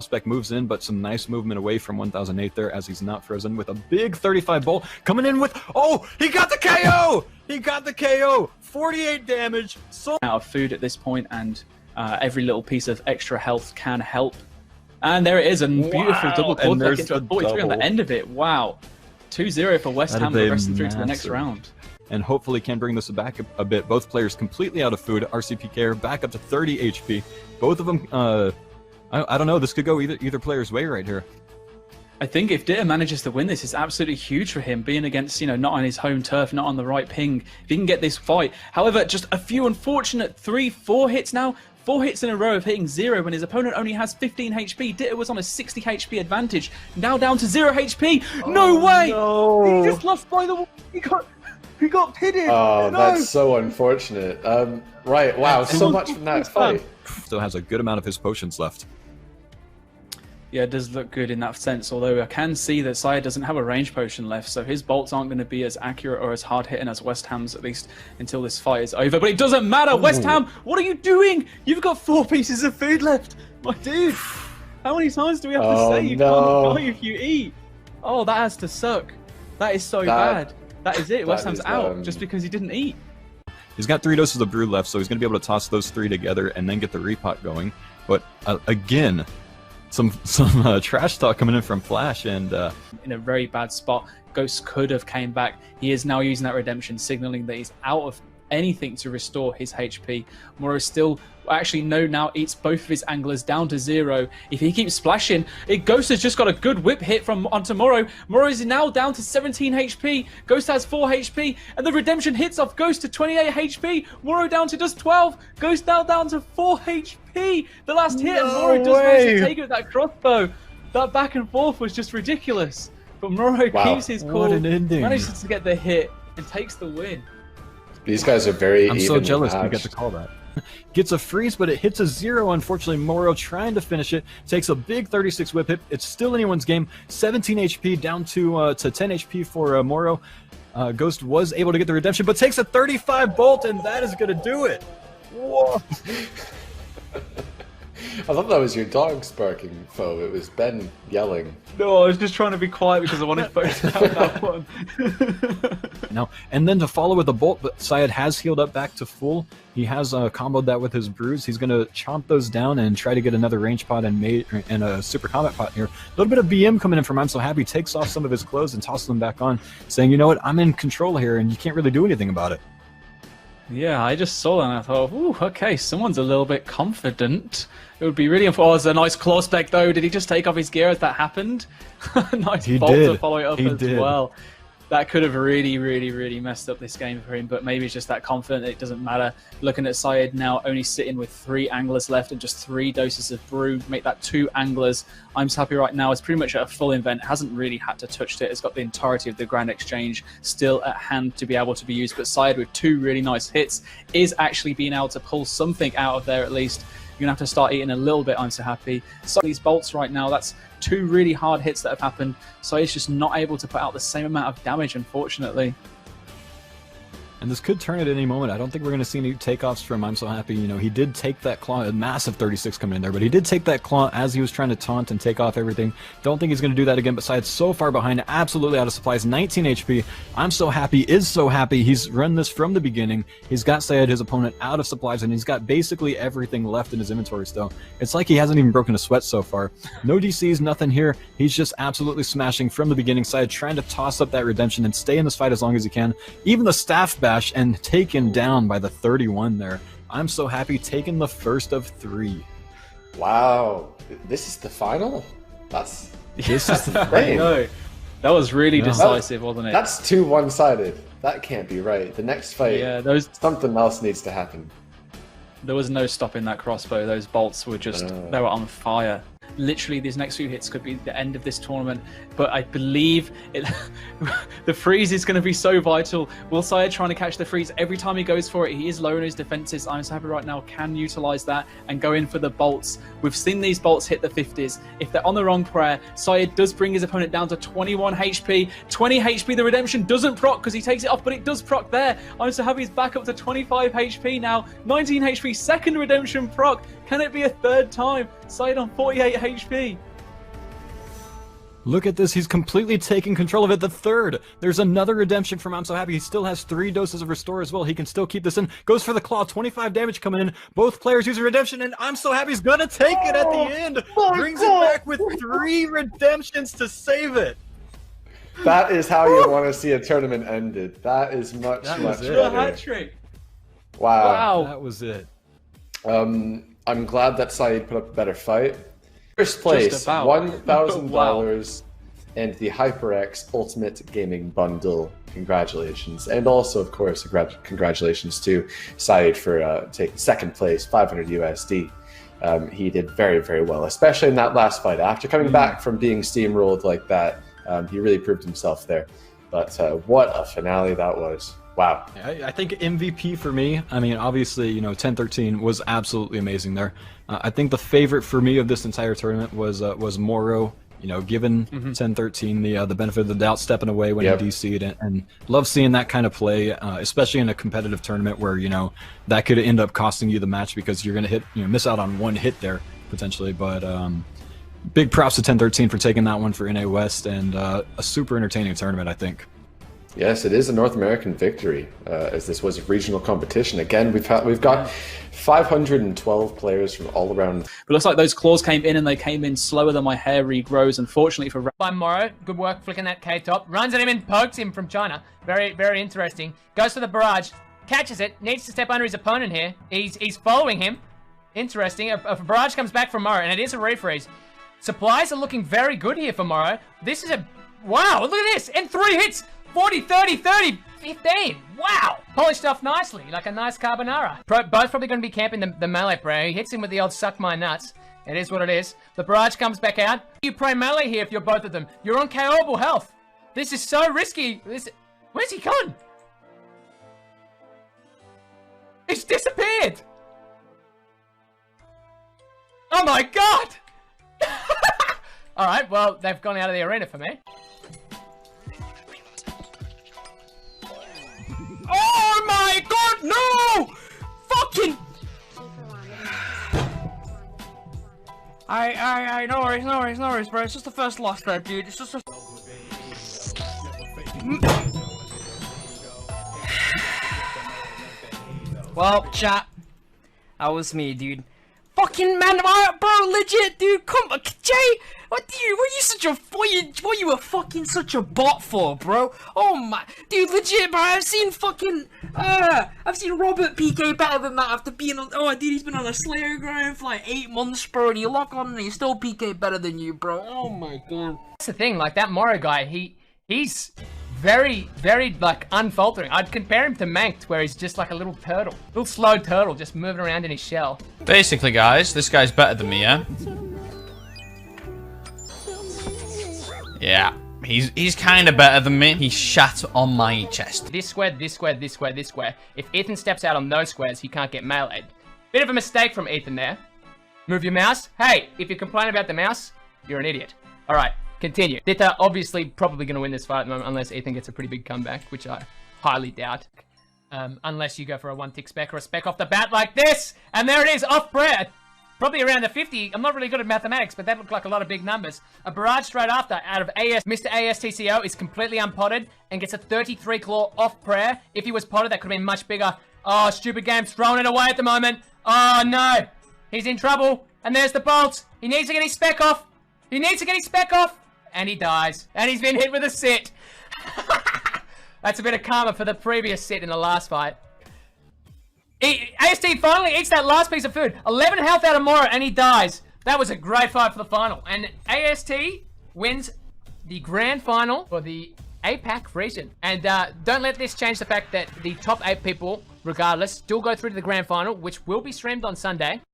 Spec moves in, but some nice movement away from 1008 there as he's not frozen with a big 35 bolt coming in with, oh, he got the KO! He got the KO! 48 damage. So out of food at this point, and every little piece of extra health can help. And there it is, a beautiful double quad back into a 43 on the end of it. Wow. 2-0 for West Ham, progressing through to the next round. And hopefully can bring this back a bit. Both players completely out of food. RCPK back up to 30 HP. Both of them, I don't know, this could go either player's way right here. I think if Ditter manages to win this, it's absolutely huge for him, being against, you know, not on his home turf, not on the right ping. If he can get this fight. However, just a few unfortunate 3-4 hits now. 4 hits in a row of hitting 0 when his opponent only has 15 HP. Ditter was on a 60 HP advantage. Now down to 0 HP. No way! No. He just lost by the... He got pitted. Oh, no. That's so unfortunate. Right, wow, so much from that fight. Still has a good amount of his potions left. Yeah, it does look good in that sense, although I can see that Sire doesn't have a range potion left, so his bolts aren't going to be as accurate or as hard-hitting as West Ham's, at least until this fight is over. But it doesn't matter! Ooh. West Ham, what are you doing? You've got 4 pieces of food left! My dude! How many times do we have to say you can't die if you eat? Oh, that has to suck. That is so bad. That is it. West Ham's out just because he didn't eat. He's got 3 doses of brew left, so he's going to be able to toss those 3 together and then get the repot going. But again, some trash talk coming in from Flash, and in a very bad spot. Ghost could have came back. He is now using that redemption, signaling that he's out of anything to restore his HP. Moro still, actually no, now eats both of his anglers down to 0. If he keeps splashing, Ghost has just got a good whip hit from onto Moro. Moro is now down to 17 HP. Ghost has 4 HP, and the redemption hits off Ghost to 28 HP. Moro down to just 12. Ghost now down to 4 HP. The last hit, and Moro does manage to take it with that crossbow. That back and forth was just ridiculous. But Moro keeps his cool, manages to get the hit, and takes the win. These guys are very I'm so jealous we get to call that. Gets a freeze, but it hits a 0. Unfortunately, Moro trying to finish it. Takes a big 36 whip hit. It's still anyone's game. 17 HP down to 10 HP for Moro. Ghost was able to get the redemption, but takes a 35 bolt, and that is going to do it. Whoa. I thought that was your dog barking, Fo. It was Ben yelling. No, I was just trying to be quiet because I wanted to focus out that one. No, and then to follow with a bolt, but Syed has healed up back to full. He has comboed that with his brews. He's going to chomp those down and try to get another range pot and a super combat pot here. A little bit of BM coming in from I'm So Happy. Takes off some of his clothes and tosses them back on, saying, you know what, I'm in control here and you can't really do anything about it. Yeah, I just saw that and I thought, ooh, okay, someone's a little bit confident. It would be really unfortunate. Oh, it's a nice claw spec though. Did he just take off his gear as that happened? Nice bolt to follow it up as well. That could have really messed up this game for him, but maybe it's just that confident that it doesn't matter. Looking at Syed now only sitting with 3 anglers left and just 3 doses of brew, make that 2 anglers. I'm So Happy right now is pretty much at a full invent, hasn't really had to touch it. It's got the entirety of the Grand Exchange still at hand to be able to be used, but Syed with 2 really nice hits is actually being able to pull something out of there at least. You're going to have to start eating a little bit, I'm So Happy. So these bolts right now, that's 2 really hard hits that have happened. So he's just not able to put out the same amount of damage, unfortunately. And this could turn at any moment. I don't think we're going to see any takeoffs from I'm So Happy. You know, he did take that claw, a massive 36 coming in there, but he did take that claw as he was trying to taunt and take off everything. Don't think he's going to do that again, but Syed's so far behind, absolutely out of supplies, 19 HP. I'm So Happy is so happy. He's run this from the beginning. He's got Syed, his opponent, out of supplies, and he's got basically everything left in his inventory still. It's like he hasn't even broken a sweat so far. No DCs, nothing here. He's just absolutely smashing from the beginning. Syed trying to toss up that redemption and stay in this fight as long as he can. Even the staff bash, and taken down by the 31 there. I'm So Happy taking the first of 3. Wow, this is the final? This is the I know. That was really decisive, wasn't it? That's too one-sided. That can't be right. The next fight, something else needs to happen. There was no stopping that crossbow. Those bolts were just, they were on fire. Literally, these next few hits could be the end of this tournament, but I believe the freeze is going to be so vital. Will Syed trying to catch the freeze every time he goes for it? He is low on his defenses. I'm So Happy right now can utilize that and go in for the bolts. We've seen these bolts hit the 50s. If they're on the wrong prayer, Syed does bring his opponent down to 21 HP. 20 HP, the redemption doesn't proc because he takes it off, but it does proc there. I'm So Happy is back up to 25 HP now. 19 HP, second redemption proc. Can it be a third time? Syed on 48 HP. Look at this, he's completely taking control of it. The third, there's another redemption from I'm So Happy. He still has 3 doses of restore as well. He can still keep this in. Goes for the claw, 25 damage coming in. Both players use a redemption, and I'm So Happy's gonna take it at the end. Brings it back with 3 redemptions to save it. That is how you want to see a tournament ended. That is much better. Hat-trick. Wow. That was it. I'm glad that Saeed put up a better fight. First place, $1,000 and the HyperX Ultimate Gaming Bundle. Congratulations. And also, of course, congratulations to Saeed for taking second place, 500 USD. He did very, very well, especially in that last fight. After coming back from being steamrolled like that, he really proved himself there. But what a finale that was. Wow. I think MVP for me, I mean, obviously, you know, 10-13 was absolutely amazing there. I think the favorite for me of this entire tournament was Moro, you know, given 10-13 the benefit of the doubt, stepping away when he DC'd, and love seeing that kind of play, especially in a competitive tournament where, you know, that could end up costing you the match because you're going to miss out on 1 hit there, potentially. But big props to 10-13 for taking that one for NA West, and a super entertaining tournament, I think. Yes, it is a North American victory, as this was a regional competition. Again, we've got 512 players from all around. But it looks like those claws came in, and they came in slower than my hair regrows, unfortunately for... By Moro, good work flicking that K-top. Runs at him and pokes him from China. Very, very interesting. Goes for the barrage, catches it, needs to step under his opponent here. He's following him. Interesting. A barrage comes back from Moro, and it is a refreeze. Supplies are looking very good here for Moro. This is a... Wow, look at this! And 3 hits! 40, 30, 30, 15. Wow. Polished off nicely, like a nice carbonara. Both probably going to be camping the melee prayer. He hits him with the old suck my nuts. It is what it is. The barrage comes back out. You pray melee here if you're both of them. You're on KO'able health. This is so risky. Where's he gone? It's disappeared. Oh my god. All right, well, they've gone out of the arena for me. Oh my god, no! Fucking... no worries, bro. It's just the first loss, bro, dude. It's just a... Well, chat. That was me, dude. Fucking man, bro, legit, dude. Come on, Jay. What were you such a what you were fucking such a bot for, bro? Oh my, dude, legit, bro. I've seen Robert PK better than that after being on. Oh, dude, he's been on a Slayer grind for like 8 months, bro, and you lock on and he's still PK better than you, bro. Oh my god. That's the thing, like that Moro guy, he's very, very like unfaltering. I'd compare him to Manked, where he's just like a little turtle, little slow turtle, just moving around in his shell. Basically, guys, this guy's better than me, yeah? Yeah, he's kind of better than me. He shat on my chest. This square, this square, this square, this square. If Ethan steps out on those squares, he can't get meleeed. Bit of a mistake from Ethan there. Move your mouse. Hey, if you complain about the mouse, you're an idiot. All right, continue. Dita obviously probably going to win this fight at the moment, unless Ethan gets a pretty big comeback, which I highly doubt. Unless you go for a 1-tick spec or a spec off the bat like this. And there it is, off Brett. Probably around the 50. I'm not really good at mathematics, but that looked like a lot of big numbers. A barrage straight after out of AS. Mr. ASTCO is completely unpotted and gets a 33 claw off prayer. If he was potted, that could have been much bigger. Oh, stupid game's throwing it away at the moment. Oh, no. He's in trouble. And there's the bolts. He needs to get his spec off. He needs to get his spec off. And he dies. And he's been hit with a sit. That's a bit of karma for the previous sit in the last fight. AST finally eats that last piece of food. 11 health out of Moro, and he dies. That was a great fight for the final. And AST wins the grand final for the APAC region. And don't let this change the fact that the top 8 people, regardless, still go through to the grand final, which will be streamed on Sunday.